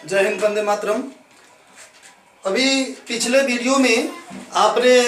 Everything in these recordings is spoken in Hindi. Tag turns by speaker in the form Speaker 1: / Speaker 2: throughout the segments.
Speaker 1: जय हिंद, वंदे मातरम। अभी पिछले वीडियो में आपने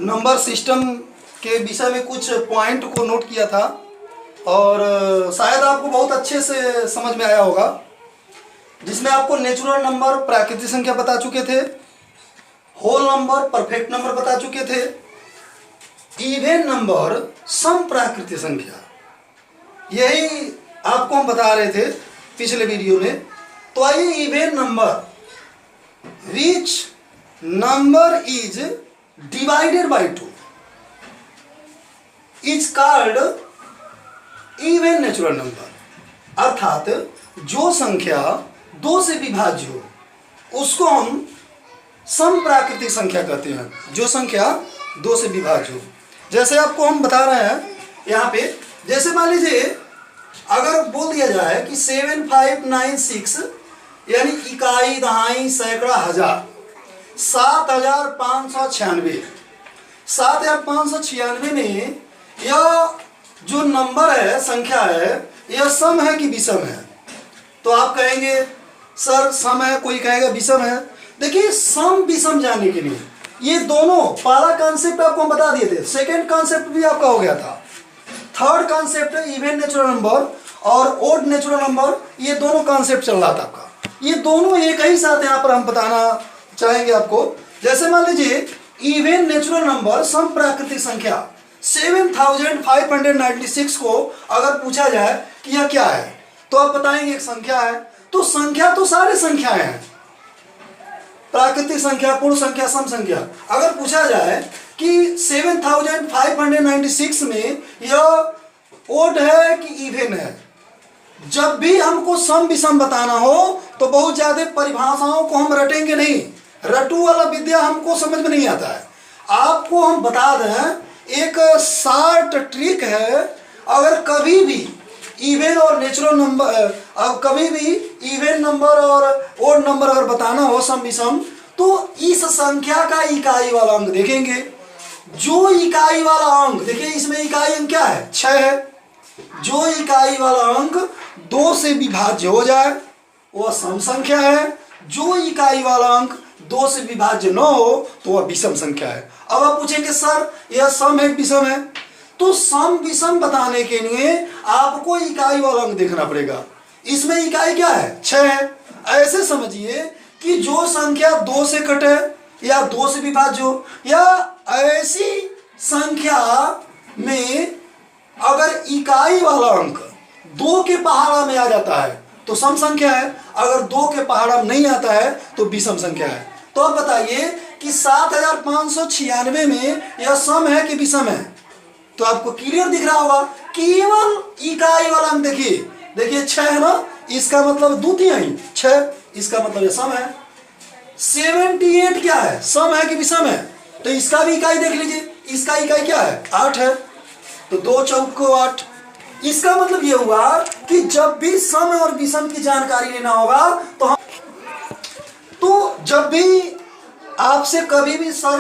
Speaker 1: नंबर सिस्टम के विषय में कुछ पॉइंट को नोट किया था और शायद आपको बहुत अच्छे से समझ में आया होगा, जिसमें आपको नेचुरल नंबर, प्राकृतिक संख्या बता चुके थे, होल नंबर, परफेक्ट नंबर बता चुके थे, इवन नंबर, सम प्राकृतिक संख्या, यही आपको हम बता रहे थे पिछले वीडियो में। तो आइए, even number, which number is divided by 2 is called even natural number. अर्थात जो संख्या 2 से विभाज्य हो उसको हम सम प्राकृतिक संख्या कहते हैं। जो संख्या 2 से विभाज्य हो, जैसे आपको हम बता रहे हैं यहाँ पे, जैसे मान लीजिए अगर बोल दिया जाए कि 7596 यानी इकाई, दहाई, सैकड़ा, हजार, 7596। 7596 में यह जो नंबर है, संख्या है, यह सम है कि विषम है? तो आप कहेंगे सर सम है, कोई कहेगा विषम है। देखिए, सम विषम जानने के लिए ये दोनों, पहला कॉन्सेप्ट आपको हम बता दिए थे, सेकेंड कॉन्सेप्ट भी आपका हो गया था, थर्ड कॉन्सेप्ट है इवन नेचुरल नंबर और ओड नेचुरल नंबर। ये दोनों कॉन्सेप्ट चल रहा था आपका, ये दोनों एक ही साथ यहाँ पर हम बताना चाहेंगे आपको। जैसे मान लीजिए इवन नेचुरल नंबर, सम प्राकृतिक संख्या 7596 को अगर पूछा जाए कि यह क्या है, तो आप बताएंगे एक संख्या है। तो संख्या तो सारी संख्याएं हैं, प्राकृतिक संख्या, पूर्ण संख्या, सम संख्या। अगर पूछा जाए कि 7596 में यह ओड है कि इवन है, जब भी हमको सम विषम बताना हो तो बहुत ज्यादा परिभाषाओं को हम रटेंगे नहीं, रटू वाला विद्या हमको समझ में नहीं आता है। आपको हम बता दें, एक शॉर्ट ट्रिक है, अगर कभी भी इवन और नेचुरल नंबर, अब कभी भी इवन नंबर और ओड नंबर अगर बताना हो, सम विषम, तो इस संख्या का इकाई वाला अंक देखेंगे। जो इकाई वाला अंक, देखिए इसमें इकाई अंक क्या है, 6 है। जो इकाई वाला अंक 2 से विभाज्य हो जाए वह सम संख्या है। जो इकाई वाला अंक 2 से विभाज्य न हो तो वह विषम संख्या है। अब आप पूछेंगे सर यह सम है विषम है? तो सम विषम बताने के लिए आपको इकाई वाला अंक देखना पड़ेगा। इसमें इकाई क्या है, 6 है। ऐसे समझिए कि जो संख्या 2 से कटे या 2 से विभाज्य हो, या ऐसी संख्या में अगर इकाई वाला अंक 2 के पहाड़ा में आ जाता है तो सम संख्या है, अगर 2 के पहाड़ा में नहीं आता है तो विषम संख्या है। तो अब बताइए कि 7596 में यह सम है कि विषम है? तो आपको क्लियर दिख रहा होगा, केवल इकाई वाला अंक देखिए 6 है ना, इसका मतलब द्वितीय 6, इसका मतलब यह सम है। 78 क्या है, सम है कि विषम है? तो इसका भी इकाई देख लीजिए, इसका इकाई क्या है, 8 है। तो 2 चौक को 8। इसका मतलब यह हुआ कि जब भी सम और विषम की जानकारी लेना होगा तो जब भी आपसे कभी भी सर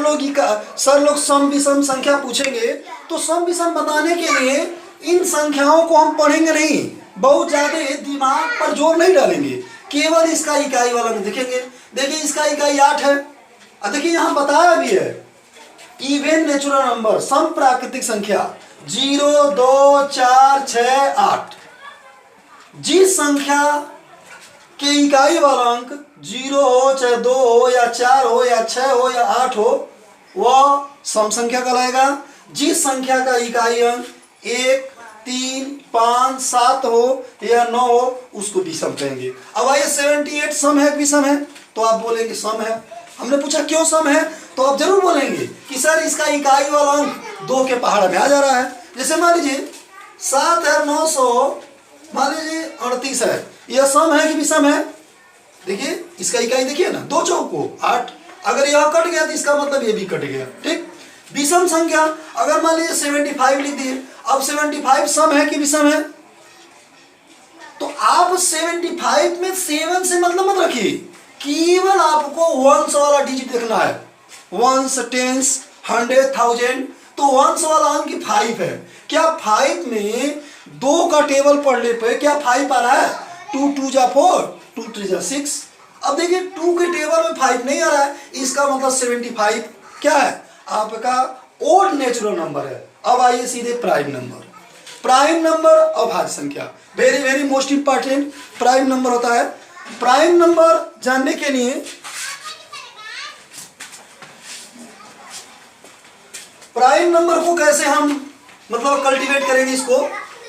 Speaker 1: लोग सम विषम संख्या पूछेंगे तो सम विषम बताने के लिए इन संख्याओं को हम पढ़ेंगे नहीं, बहुत ज्यादा दिमाग पर जोर नहीं डालेंगे, केवल इसका इकाई वाला देखेंगे। देखिए इसका इकाई 8 है। देखिए यहां बताया भी है, इवन नेचुरल नंबर, सम प्राकृतिक संख्या 0, 2, 4, 6, 8। जिस संख्या के इकाई वाला अंक 0 हो, चाहे 2 हो या 4 हो या 6 हो या 8 हो, वह सम संख्या कहलाएगा। जिस संख्या का इकाई अंक 1, 3, 5, 7 हो या 9 हो उसको विषम कहेंगे। अब आइए, 78 सम है विषम है? तो आप बोलेंगे सम है। हमने पूछा क्यों सम है, तो आप जरूर बोलेंगे कि सर इसका इकाई वाला अंक 2 के पहाड़ में आ जा रहा है। जैसे मान लीजिए 7900 मान लीजिए 38 है, यह सम है कि विषम है? देखिए इसका इकाई देखिए ना, 2 चौक को 8। अगर यह कट गया तो इसका मतलब ये भी कट गया, ठीक। विषम संख्या अगर मान लीजिए 75 लिख दिए, अब 75 सम है कि विषम है? तो आप 75 में 7 से मतलब मत रखिए, केवल आपको वंस वाला डिजिट देखना है, वंस, टेंस, 100, 1000। तो वंस वाला अंक 5 है। क्या 5 में 2 का टेबल पढ़ने पे क्या 5 आ रहा है? 2 2 जा 4, 2 3 जा 6। अब देखिए 2 के टेबल में 5 नहीं आ रहा है, इसका मतलब 75 क्या है आपका ओड नेचुरल नंबर है। अब आइए सीधे प्राइम नंबर। प्राइम नंबर अभाज्य संख्या, very very most important prime number होता है। प्राइम नंबर जानने के लिए प्राइम नंबर को कैसे हम मतलब कल्टीवेट करेंगे इसको,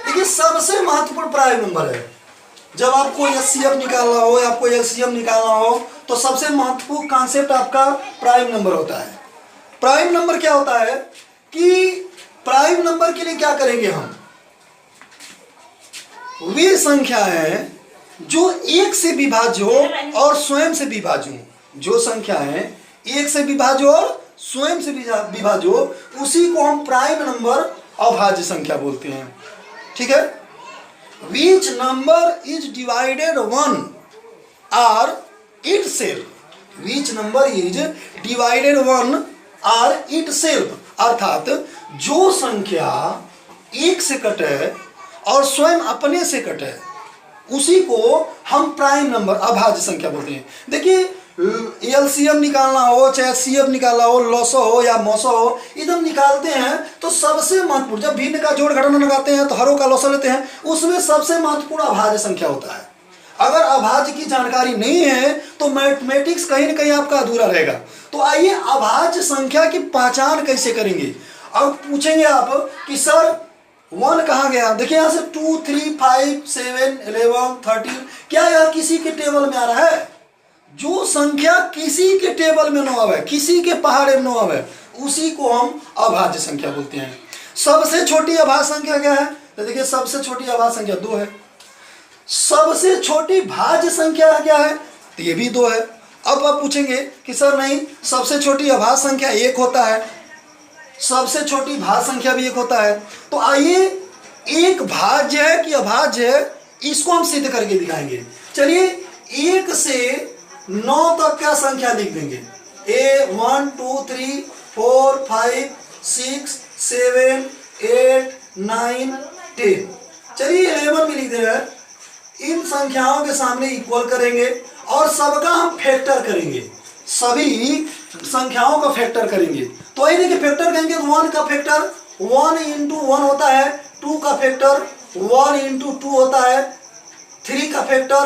Speaker 1: देखिए सबसे महत्वपूर्ण प्राइम नंबर है। जब आपको एचसीएफ निकालना हो या आपको एलसीएम निकालना हो तो सबसे महत्वपूर्ण कॉन्सेप्ट आपका प्राइम नंबर होता है। प्राइम नंबर क्या होता है कि प्राइम नंबर के लिए क्या करेंगे हम, वे संख्या है जो एक से विभाज्य हो और स्वयं से विभाज्य हो। जो संख्या है एक से विभाज्य और स्वयं से विभाज्य हो उसी को हम प्राइम नंबर अभाज्य संख्या बोलते हैं। ठीक है, which number is divided one or itself, which number is divided one or itself, अर्थात जो संख्या एक से कटे और स्वयं अपने से कटे उसी को हम प्राइम नंबर अभाज्य संख्या बोलते हैं। देखिए एलसीएम निकालना हो चाहे सीएफ निकालना हो, लॉसो हो या मौसो हो, एकदम निकालते हैं तो सबसे महत्वपूर्ण, जब भिन्न का जोड़ घटाना लगाते हैं तो हरों का लॉसो लेते हैं, उसमें सबसे महत्वपूर्ण अभाज्य संख्या होता है। अगर अभाज्य की जानकारी नहीं है तो मैथमेटिक्स कहीं ना कहीं आपका अधूरा रहेगा। तो आइए अभाज्य संख्या की पहचान कैसे करेंगे। अब पूछेंगे आप कि सर 1 कहाँ गया, देखिए यहाँ से 2 3 5 7 11 13, क्या यह किसी के टेबल में आ रहा है। जो संख्या किसी के टेबल में न आवे, किसी के पहाड़े में न आवे, उसी को हम अभाज्य संख्या बोलते हैं। सबसे छोटी अभाज्य संख्या क्या है, तो देखिए सबसे छोटी अभाज्य संख्या 2 है। सबसे छोटी भाज्य संख्या क्या है, तो ये भी 2 है। अब आप पूछेंगे कि सर नहीं, सबसे छोटी अभाज्य संख्या 1 होता है, सबसे छोटी भाज्य संख्या भी 1 होता है। तो आइए एक भाज्य है कि अभाज्य है, इसको हम सिद्ध करके दिखाएंगे। चलिए 1 से 9 तक का संख्या लिख देंगे, 1 2 3 4 5 6 7 8 9 10। चलिए 11 भी लिख दे रहे हैं। इन संख्याओं के सामने इक्वल करेंगे और सबका हम फैक्टर करेंगे, सभी संख्याओं का फैक्टर करेंगे। तो आइए देखिए फैक्टर करेंगे तो 1 का फैक्टर 1 इंटू 1 होता है, 2 का फैक्टर 1 इंटू 2 होता है, 3 का फैक्टर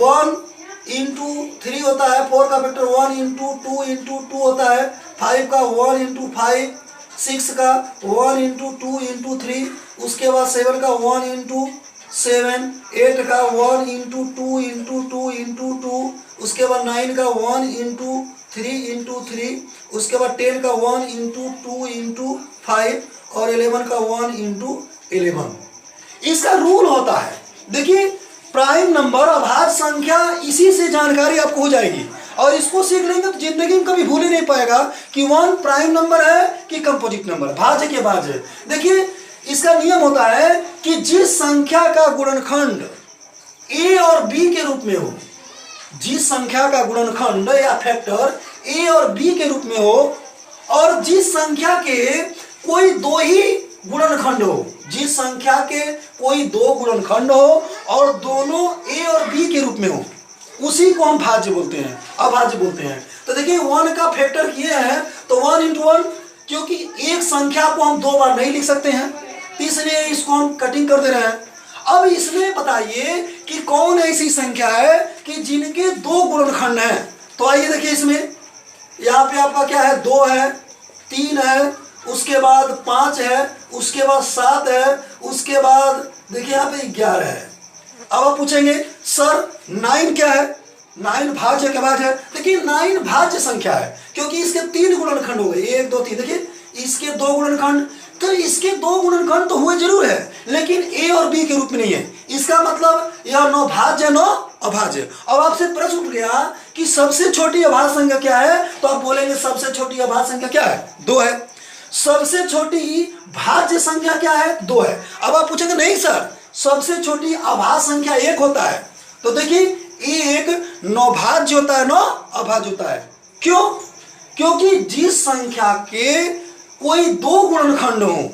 Speaker 1: 1 इंटू 3 होता है, 4 का फैक्टर 1 इंटू 2 होता है, 5 का 1 इंटू 5, 6 का 1 इंटू 2 इंटू 3, उसके बाद 7 का 1 इंटू 7, 8 का 1 इंटू 2 इंटू 2 इंटू 2, उसके बाद 9 का 1 इंटू 3 इंटू 3, उसके बाद 10 का 1 इंटू 2 इंटू 5 और 11 का 1 इंटू 11। इसका रूल होता है, देखिए प्राइम नंबर अभाज्य संख्या, इसी से जानकारी आपको हो जाएगी और इसको सीख लेंगे तो जिंदगी में कभी भूल ही नहीं पाएगा कि 1 प्राइम नंबर है कि कंपोजिट नंबर, भाज्य के भाज्य। देखिए इसका नियम होता है कि जिस संख्या का गुणनखंड a और b के रूप में हो, जिस संख्या का गुणनखंड या फैक्टर a और b के रूप में हो और जिस संख्या के कोई 2 ही गुणनखंड हो, जिस संख्या के कोई 2 गुणनखंड हो और दोनों a और b के रूप में हो, उसी को हम भाज्य बोलते हैं, अभाज्य बोलते हैं। तो देखिए 1 का फैक्टर किए हैं तो 1 इंटू 1, क्योंकि एक संख्या को हम 2 बार नहीं लिख सकते हैं, इसलिए इसको हम कटिंग कर दे रहे हैं। अब इसमें बताइए कि कौन ऐसी संख्या है कि जिनके 2 गुणनखंड हैं। तो आइए देखिए इसमें यहाँ पे आपका क्या है, 2 है, 3 है, उसके बाद 5 है, उसके बाद 7 है, उसके बाद देखिए यहाँ पे 11 है। अब आप पूछेंगे सर 9 क्या है, 9 भाज्य के भाज्य है। देखिए 9 भाज्य संख्या है क्योंकि इसके 3 गुणनखंड हो गए, 1 2 3। देखिए इसके 2 गुणनखंड, तो इसके 2 गुणनखंड तो हुए जरूर है लेकिन a और b के रूप में नहीं है, इसका मतलब यह न भाज्य न अभाज्य। अब आपसे प्रश्न उठ गया कि सबसे छोटी अभाज्य संख्या क्या है, तो आप बोलेंगे सबसे छोटी अभाज्य संख्या क्या है, 2 है। सबसे छोटी भाज्य संख्या क्या है, 2 है। अब आप पूछेंगे नहीं सर सबसे छोटी अभाज्य संख्या 1 होता है, तो देखिए 1 न भाज्य होता है न अभाज्य होता है। क्यों, क्योंकि जिस संख्या के कोई 2 गुणनखंड हो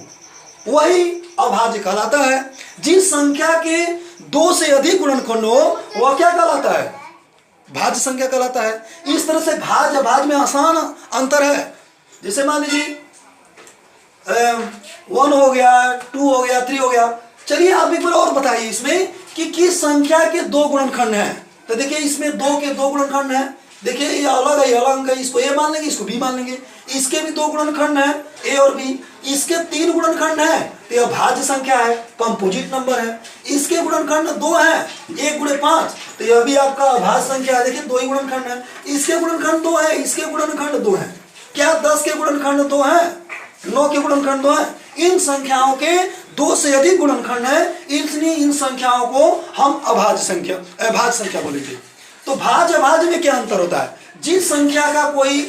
Speaker 1: वही अभाज्य कहलाता है। जिस संख्या के दो से अधिक गुणनखंड हो वह क्या कहलाता है? भाज्य संख्या कहलाता है। इस तरह से भाज्य अभाज्य में आसान अंतर है। जैसे मान लीजिए 1 हो गया, 2 हो गया, 3 हो गया। चलिए आप एक बार और बताइए इसमें कि किस संख्या के दो गुणनखंड हैं। तो देखिए इसमें 2 के 2 गुणनखंड हैं। देखिए ये अलग है, ये अलग अंक है, इसको ए मान लेंगे, इसको बी मान लेंगे। इसके भी 2 गुणनखंड हैं, ए और बी। इसके 3 गुणनखंड हैं, तो यह भाज्य संख्या है, कंपोजिट नंबर है। इसके गुणनखंड 2 हैं, 1 गुणे 5, तो यह भी आपका अभाज्य संख्या है। देखिए 2 ही गुणनखंड है। इसके गुणनखंड 2 है, इसके गुणनखंड 2 है। क्या 10 के गुणनखंड 2 हैं? 9 के गुणनखंड 2 हैं। इन संख्याओं के 2 से अधिक गुणनखंड है, इसलिए इन संख्याओं को हम अभाज्य संख्या बोलेंगे। तो भाज्य अभाज्य में क्या अंतर होता है? जिस संख्या का कोई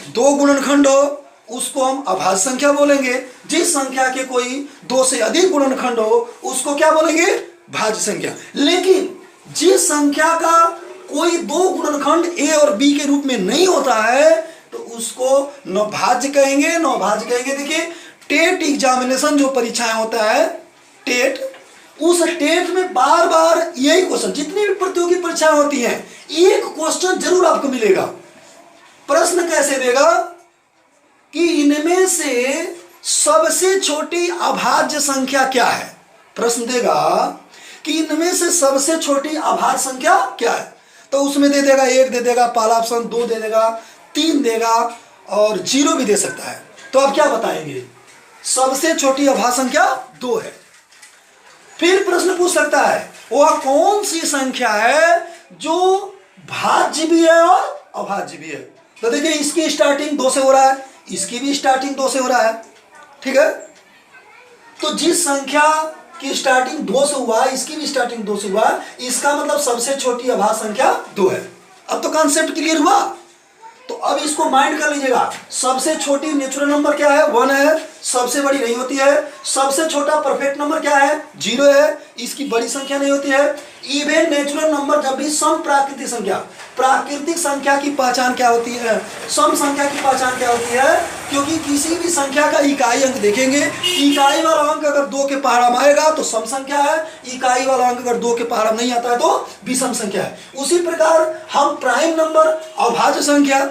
Speaker 1: 2 गुणनखंड हो उसको हम अभाज्य संख्या बोलेंगे। जिस संख्या के कोई 2 से अधिक गुणनखंड हो उसको क्या बोलेंगे? भाज्य संख्या। लेकिन जिस संख्या का कोई 2 गुणनखंड ए और बी के रूप में नहीं होता है तो उसको न भाज्य कहेंगे न अभाज्य कहेंगे। देखिए टेट एग्जामिनेशन जो परीक्षाएं होता है, टेट, उस टेट में बार बार यही क्वेश्चन, जितनी भी प्रतियोगी परीक्षाएं होती हैं, एक क्वेश्चन जरूर आपको मिलेगा। प्रश्न कैसे देगा कि इनमें से सबसे छोटी अभाज्य संख्या क्या है? प्रश्न देगा कि इनमें से सबसे छोटी अभाज्य संख्या क्या है। तो उसमें दे देगा 1 दे देगा, पहला ऑप्शन 2 दे देगा, 3 देगा और 0 भी दे सकता है। तो आप क्या बताएंगे? सबसे छोटी अभाज्य संख्या 2 है। फिर प्रश्न पूछ सकता है वह कौन सी संख्या है जो भाज्य भी है और अभाज्य भी है। तो देखिए इसकी स्टार्टिंग 2 से हो रहा है, इसकी भी स्टार्टिंग 2 से हो रहा है, ठीक है। तो जिस संख्या की स्टार्टिंग 2 से हुआ है, इसकी भी स्टार्टिंग 2 से हुआ है, इसका मतलब सबसे छोटी अभाज्य संख्या 2 है। अब तो कॉन्सेप्ट क्लियर हुआ। तो अब इसको माइंड कर लीजिएगा। सबसे छोटी नेचुरल नंबर क्या है? 1 है, सबसे बड़ी नहीं होती है। सबसे छोटा परफेक्ट नंबर क्या है? 0 है, इसकी बड़ी संख्या नहीं होती है। इवन नेचुरल नंबर जब भी सम प्राकृतिक संख्या, प्राकृतिक संख्या की पहचान क्या होती है? सम संख्या की पहचान क्या होती है? क्योंकि किसी भी संख्या का इकाई अंक देखेंगे, इकाई वाला अंक अगर 2 के पहाड़ में आएगा तो सम संख्या है, इकाई वाला अंक अगर 2 के पहाड़ में नहीं आता है तो विषम संख्या है। उसी प्रकार हम प्राइम नंबर, अभाज्य संख्या,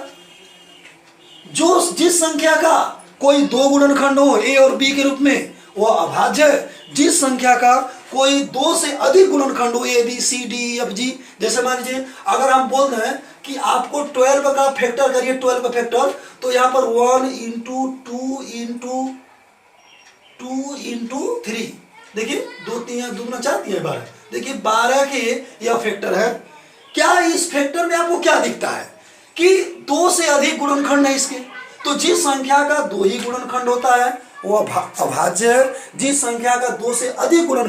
Speaker 1: जो जिस संख्या का कोई 2 गुणनखंड हो ए और बी के रूप में वो अभाज्य है। जिस संख्या का कोई 2 से अधिक गुणनखंड हो, A B C D F G, जैसे मान लीजिए अगर हम बोल रहे हैं कि आपको 12 का फैक्टर करिए, 12 का फैक्टर, तो यहाँ पर 1 इंटू 2 इंटू 2 इंटू 3, देखिए 2 3 2 4 3 12, देखिए 12 के यह फैक्टर है। क्या इस फैक्टर में आपको क्या दिखता है कि 2 से अधिक गुणनखंड है इसके? तो जिस संख्या का 2 ही गुणनखंड होता है वो अभाज्य है। जिस संख्या का 2 से अधिक गुणनखंड